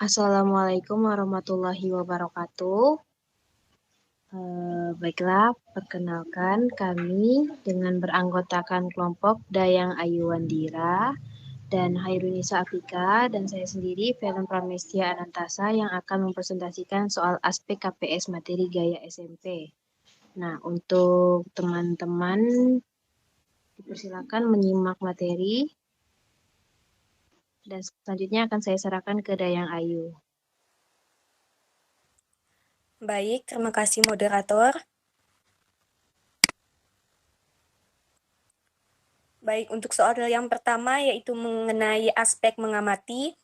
Assalamualaikum warahmatullahi wabarakatuh. Baiklah, perkenalkan kami dengan beranggotakan kelompok Dayang Ayu Wandira dan Hairunisa Afika dan saya sendiri Velen Pramestia Anantasa yang akan mempresentasikan soal aspek KPS materi gaya SMP. Nah, untuk teman-teman dipersilakan menyimak materi dan selanjutnya akan saya serahkan ke Dayang Ayu. Baik, terima kasih moderator. Baik, untuk soal yang pertama yaitu mengenai aspek mengamati.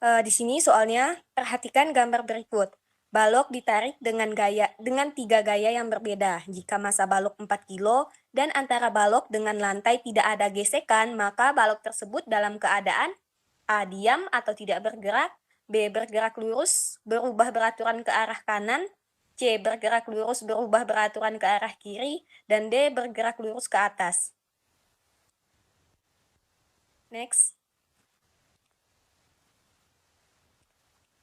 Di sini soalnya perhatikan gambar berikut. Balok ditarik dengan 3 gaya yang berbeda. Jika massa balok 4 kilo dan antara balok dengan lantai tidak ada gesekan, maka balok tersebut dalam keadaan A. Diam atau tidak bergerak, B. Bergerak lurus, berubah beraturan ke arah kanan, C. Bergerak lurus berubah beraturan ke arah kiri, dan D. Bergerak lurus ke atas. Next.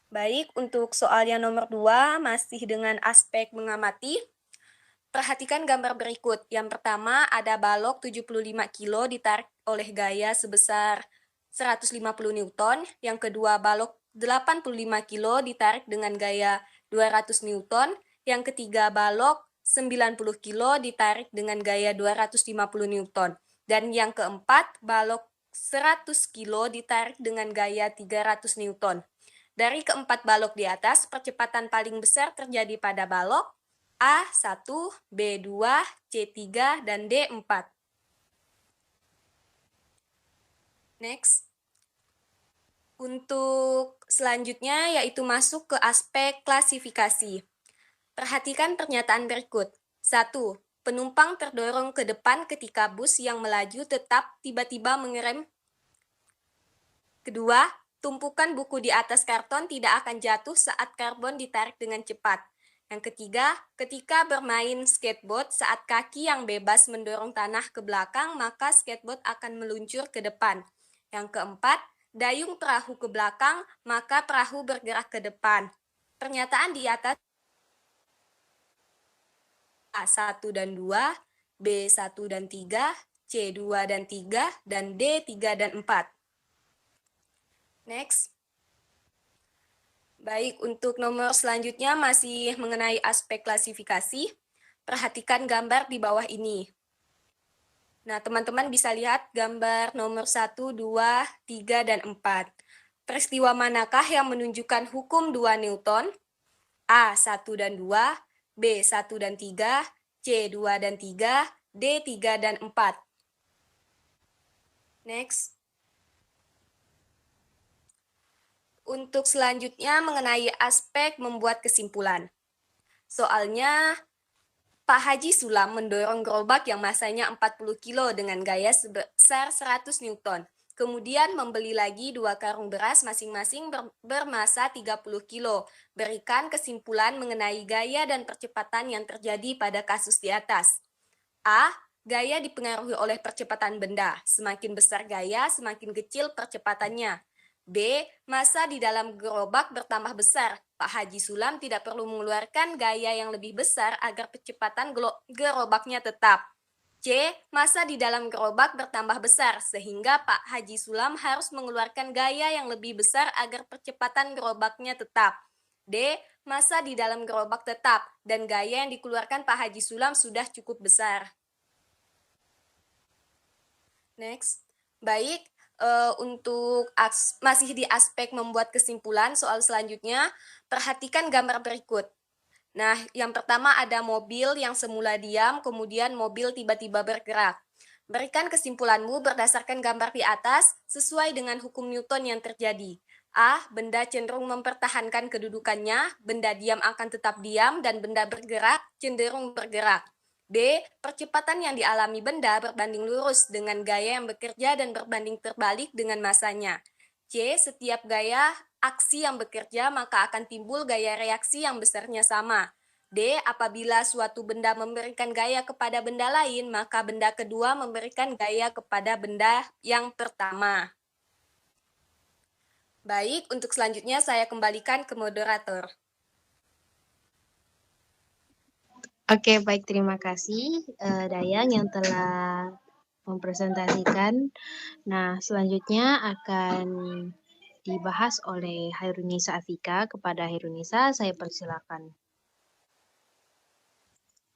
Baik, untuk soal yang nomor 2 masih dengan aspek mengamati. Perhatikan gambar berikut. Yang pertama ada balok 75 kilo ditarik oleh gaya sebesar 150 Newton. Yang kedua balok 85 kilo ditarik dengan gaya 200 Newton. Yang ketiga balok 90 kilo ditarik dengan gaya 250 Newton. Dan yang keempat balok 100 kilo ditarik dengan gaya 300 Newton. Dari keempat balok di atas, percepatan paling besar terjadi pada balok A1, B2, C3, dan D4. Next. Untuk selanjutnya yaitu masuk ke aspek klasifikasi. Perhatikan pernyataan berikut. 1. Penumpang terdorong ke depan ketika bus yang melaju tetap tiba-tiba mengerem. Kedua, tumpukan buku di atas karton tidak akan jatuh saat karbon ditarik dengan cepat. Yang ketiga, ketika bermain skateboard saat kaki yang bebas mendorong tanah ke belakang, maka skateboard akan meluncur ke depan. Yang keempat, dayung perahu ke belakang, maka perahu bergerak ke depan. Pernyataan di atas A1 dan 2, B1 dan 3, C2 dan 3, dan D3 dan 4. Next. Baik, untuk nomor selanjutnya masih mengenai aspek klasifikasi. Perhatikan gambar di bawah ini. Nah, teman-teman bisa lihat gambar nomor 1, 2, 3, dan 4. Peristiwa manakah yang menunjukkan hukum 2 Newton? A1 dan 2, B1 dan 3, C2 dan 3, D3 dan 4. Next. Untuk selanjutnya mengenai aspek membuat kesimpulan. Soalnya Pak Haji Sulam mendorong gerobak yang massanya 40 kilo dengan gaya sebesar 100 Newton. Kemudian membeli lagi 2 karung beras masing-masing bermassa 30 kilo. Berikan kesimpulan mengenai gaya dan percepatan yang terjadi pada kasus di atas. A. Gaya dipengaruhi oleh percepatan benda. Semakin besar gaya, semakin kecil percepatannya. B. Massa di dalam gerobak bertambah besar. Pak Haji Sulam tidak perlu mengeluarkan gaya yang lebih besar agar percepatan gerobaknya tetap. C. Massa di dalam gerobak bertambah besar, sehingga Pak Haji Sulam harus mengeluarkan gaya yang lebih besar agar percepatan gerobaknya tetap. D. Massa di dalam gerobak tetap, dan gaya yang dikeluarkan Pak Haji Sulam sudah cukup besar. Next. Baik, untuk masih di aspek membuat kesimpulan soal selanjutnya, perhatikan gambar berikut. Nah, yang pertama ada mobil yang semula diam, kemudian mobil tiba-tiba bergerak. Berikan kesimpulanmu berdasarkan gambar di atas sesuai dengan hukum Newton yang terjadi. A. Benda cenderung mempertahankan kedudukannya, benda diam akan tetap diam, dan benda bergerak cenderung bergerak. B. Percepatan yang dialami benda berbanding lurus dengan gaya yang bekerja dan berbanding terbalik dengan massanya. C. Setiap gaya aksi yang bekerja maka akan timbul gaya reaksi yang besarnya sama. D. Apabila suatu benda memberikan gaya kepada benda lain, maka benda kedua memberikan gaya kepada benda yang pertama. Baik, untuk selanjutnya saya kembalikan ke moderator. Oke, baik, terima kasih Dayang yang telah mempresentasikan. Nah, selanjutnya akan dibahas oleh Hairunisa Afika. Kepada Hairunisa, saya persilakan.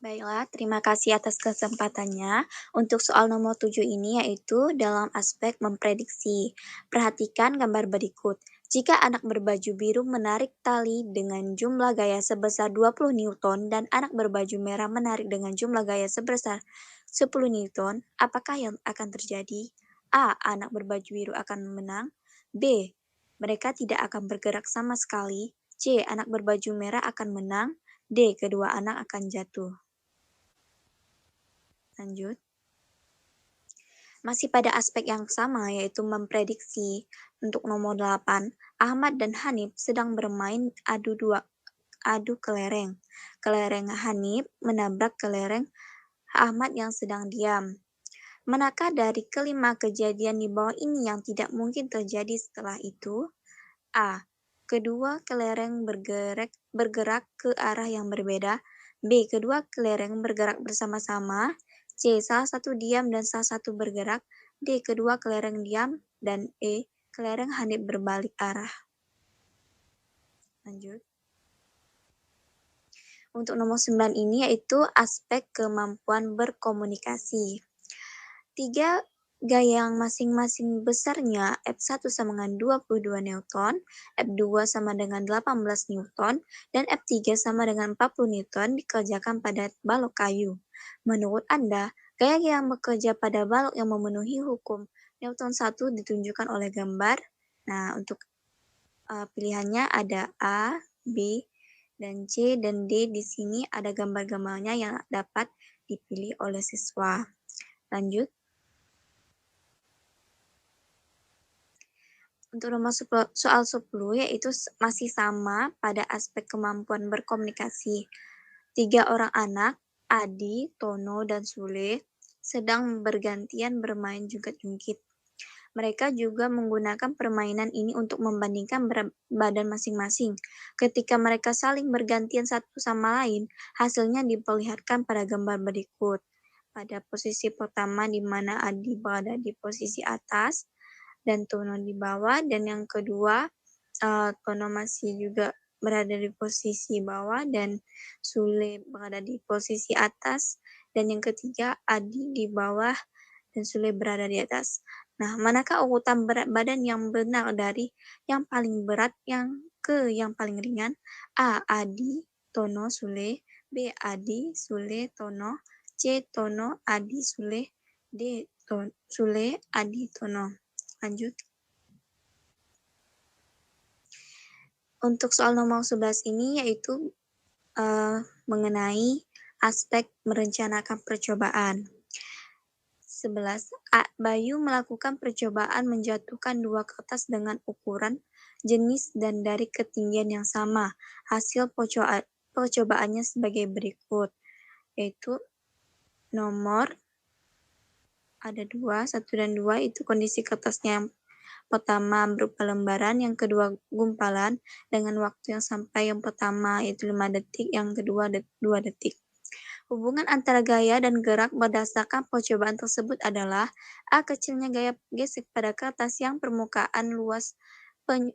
Baiklah, terima kasih atas kesempatannya. Untuk soal nomor 7 ini yaitu dalam aspek memprediksi. Perhatikan gambar berikut. Jika anak berbaju biru menarik tali dengan jumlah gaya sebesar 20 Newton dan anak berbaju merah menarik dengan jumlah gaya sebesar 10 Newton, apakah yang akan terjadi? A. Anak berbaju biru akan menang. B. Mereka tidak akan bergerak sama sekali. C. Anak berbaju merah akan menang. D. Kedua anak akan jatuh. Lanjut. Masih pada aspek yang sama yaitu memprediksi. Untuk nomor 8, Ahmad dan Hanif sedang bermain adu kelereng. Kelereng Hanif menabrak kelereng Ahmad yang sedang diam. Manakah dari kelima kejadian di bawah ini yang tidak mungkin terjadi setelah itu? A. Kedua kelereng bergerak ke arah yang berbeda. B. Kedua kelereng bergerak bersama-sama. C. Salah satu diam dan salah satu bergerak. D. Kedua kelereng diam. Dan E. Kelereng Hanif berbalik arah. Lanjut. Untuk nomor 9 ini yaitu aspek kemampuan berkomunikasi. 3 gaya yang masing-masing besarnya F1 sama dengan 22 Newton, F2 sama dengan 18 Newton, dan F3 sama dengan 40 Newton dikerjakan pada balok kayu. Menurut Anda, gaya yang bekerja pada balok yang memenuhi hukum Newton 1 ditunjukkan oleh gambar. Nah, untuk pilihannya ada A, B, dan C, dan D. Di sini ada gambar-gambarnya yang dapat dipilih oleh siswa. Lanjut. Untuk nomor soal 10 yaitu masih sama pada aspek kemampuan berkomunikasi. 3 orang anak, Adi, Tono, dan Sule, sedang bergantian bermain jungkit-jungkit. Mereka juga menggunakan permainan ini untuk membandingkan berat badan masing-masing. Ketika mereka saling bergantian satu sama lain, hasilnya diperlihatkan pada gambar berikut. Pada posisi pertama di mana Adi berada di posisi atas, dan Tono di bawah, dan yang kedua Tono masih juga berada di posisi bawah dan Sule berada di posisi atas, dan yang ketiga Adi di bawah dan Sule berada di atas. Nah, manakah urutan berat badan yang benar dari yang paling berat ke yang paling ringan? A. Adi, Tono, Sule. B. Adi, Sule, Tono. C. Tono, Adi, Sule. D. Sule, Adi, Tono. Lanjut. Untuk soal nomor 11 ini yaitu mengenai aspek merencanakan percobaan. 11. Bayu melakukan percobaan menjatuhkan 2 kertas dengan ukuran, jenis, dan dari ketinggian yang sama. Hasil percobaannya sebagai berikut, yaitu nomor ada 2, 1 dan 2 itu kondisi kertasnya yang pertama berupa lembaran, yang kedua gumpalan, dengan waktu yang sampai yang pertama yaitu 5 detik, yang kedua 2 detik. Hubungan antara gaya dan gerak berdasarkan percobaan tersebut adalah A. Kecilnya gaya gesek pada kertas yang permukaan luas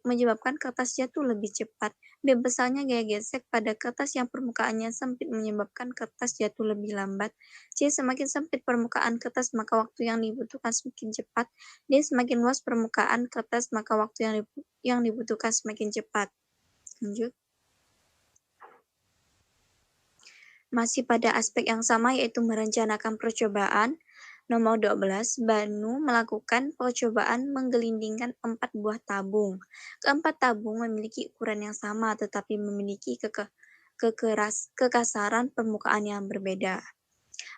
menyebabkan kertas jatuh lebih cepat. B. Besarnya gaya gesek pada kertas yang permukaannya sempit menyebabkan kertas jatuh lebih lambat. C. Semakin sempit permukaan kertas maka waktu yang dibutuhkan semakin cepat. D. Semakin luas permukaan kertas maka waktu yang dibutuhkan semakin cepat. Lanjut. Masih pada aspek yang sama yaitu merencanakan percobaan. Nomor 12, Banu melakukan percobaan menggelindingkan 4 buah tabung. Keempat tabung memiliki ukuran yang sama tetapi memiliki kekasaran permukaan yang berbeda.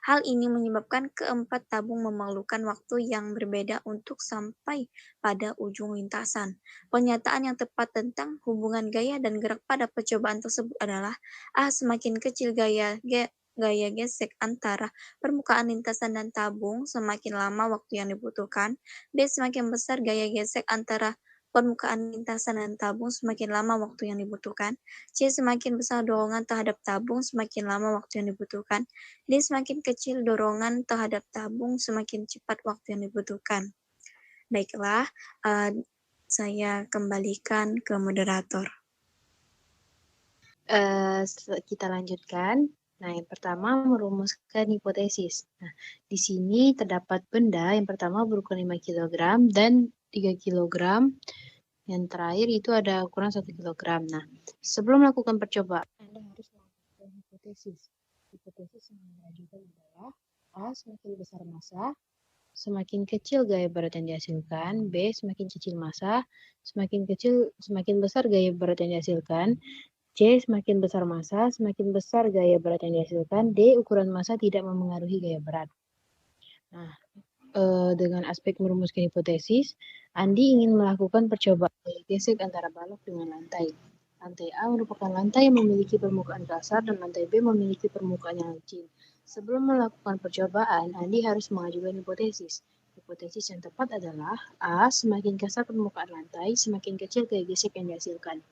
Hal ini menyebabkan keempat tabung memerlukan waktu yang berbeda untuk sampai pada ujung lintasan. Pernyataan yang tepat tentang hubungan gaya dan gerak pada percobaan tersebut adalah A. Semakin kecil gaya gesek antara permukaan lintasan dan tabung, semakin lama waktu yang dibutuhkan. B. Semakin besar gaya gesek antara permukaan lintasan dan tabung semakin lama waktu yang dibutuhkan. C. Semakin besar dorongan terhadap tabung, semakin lama waktu yang dibutuhkan. D. Semakin kecil dorongan terhadap tabung, semakin cepat waktu yang dibutuhkan. Baiklah, saya kembalikan ke moderator. Kita lanjutkan. Nah, yang pertama merumuskan hipotesis. Nah, di sini terdapat benda yang pertama berukuran 5 kg dan 3 kg. Yang terakhir itu ada ukuran 1 kg. Nah, sebelum melakukan percobaan, Anda harus melakukan hipotesis. Hipotesis yang diajukan adalah A. Semakin besar massa, semakin kecil gaya berat yang dihasilkan. B. Semakin kecil massa, semakin besar gaya berat yang dihasilkan. C. Semakin besar massa, semakin besar gaya berat yang dihasilkan. D. Ukuran massa tidak memengaruhi gaya berat. Nah, dengan aspek merumuskan hipotesis, Andi ingin melakukan percobaan gaya gesek antara balok dengan lantai. Lantai A merupakan lantai yang memiliki permukaan kasar dan lantai B memiliki permukaan yang licin. Sebelum melakukan percobaan, Andi harus mengajukan hipotesis. Hipotesis yang tepat adalah A. Semakin kasar permukaan lantai, semakin kecil gaya gesek yang dihasilkan.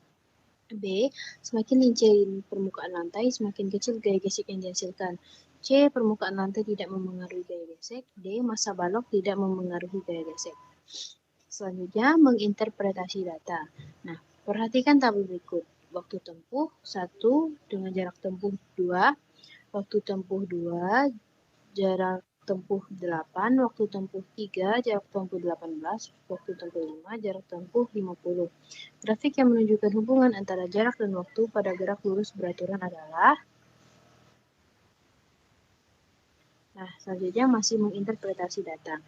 B. Semakin licin permukaan lantai, semakin kecil gaya gesek yang dihasilkan. C. Permukaan lantai tidak memengaruhi gaya gesek. D. Massa balok tidak memengaruhi gaya gesek. Selanjutnya, menginterpretasi data. Nah, perhatikan tabel berikut. Waktu tempuh 1 dengan jarak tempuh 2. Waktu tempuh 2, jarak tempuh 8, waktu tempuh 3, jarak tempuh 18, waktu tempuh 5, jarak tempuh 50. Grafik yang menunjukkan hubungan antara jarak dan waktu pada gerak lurus beraturan adalah. Nah, selanjutnya masih menginterpretasi data.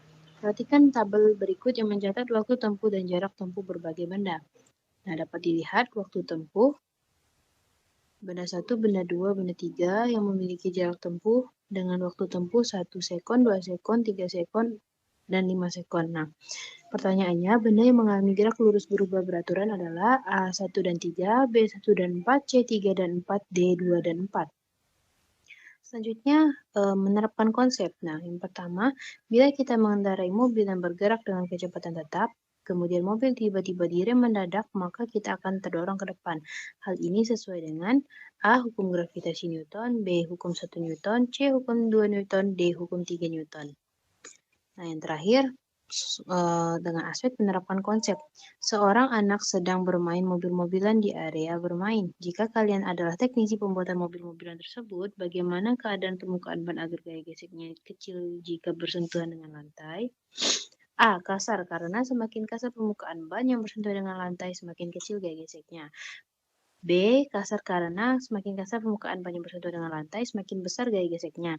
Perhatikan tabel berikut yang mencatat waktu tempuh dan jarak tempuh berbagai benda. Nah, dapat dilihat waktu tempuh benda 1, benda 2, benda 3 yang memiliki jarak tempuh dengan waktu tempuh 1 sekon, 2 sekon, 3 sekon, dan 5 sekon. Nah, pertanyaannya, benda yang mengalami gerak lurus berubah beraturan adalah A1 dan 3, B1 dan 4, C3 dan 4, D2 dan 4. Selanjutnya, menerapkan konsep. Nah, yang pertama, bila kita mengendarai mobil yang bergerak dengan kecepatan tetap, kemudian mobil tiba-tiba direm mendadak, maka kita akan terdorong ke depan. Hal ini sesuai dengan A. Hukum gravitasi Newton, B. Hukum 1 Newton, C. Hukum 2 Newton, D. Hukum 3 Newton. Nah, yang terakhir, dengan aspek penerapan konsep. Seorang anak sedang bermain mobil-mobilan di area bermain. Jika kalian adalah teknisi pembuatan mobil-mobilan tersebut, bagaimana keadaan permukaan ban agar gaya geseknya kecil jika bersentuhan dengan lantai? A. Kasar, karena semakin kasar permukaan ban yang bersentuhan dengan lantai, semakin kecil gaya geseknya. B. Kasar, karena semakin kasar permukaan ban yang bersentuhan dengan lantai, semakin besar gaya geseknya.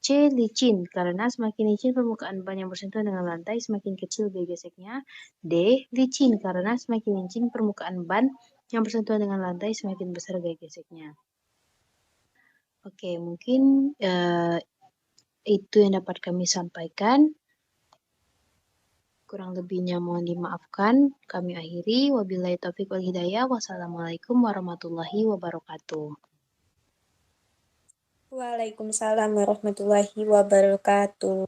C. Licin, karena semakin licin permukaan ban yang bersentuhan dengan lantai, semakin kecil gaya geseknya. D. Licin, karena semakin licin permukaan ban yang bersentuhan dengan lantai, semakin besar gaya geseknya. Oke, mungkin itu yang dapat kami sampaikan. Kurang lebihnya mohon dimaafkan. Kami akhiri. Wabillahi taufiq wal hidayah. Wassalamualaikum warahmatullahi wabarakatuh. Waalaikumsalam warahmatullahi wabarakatuh.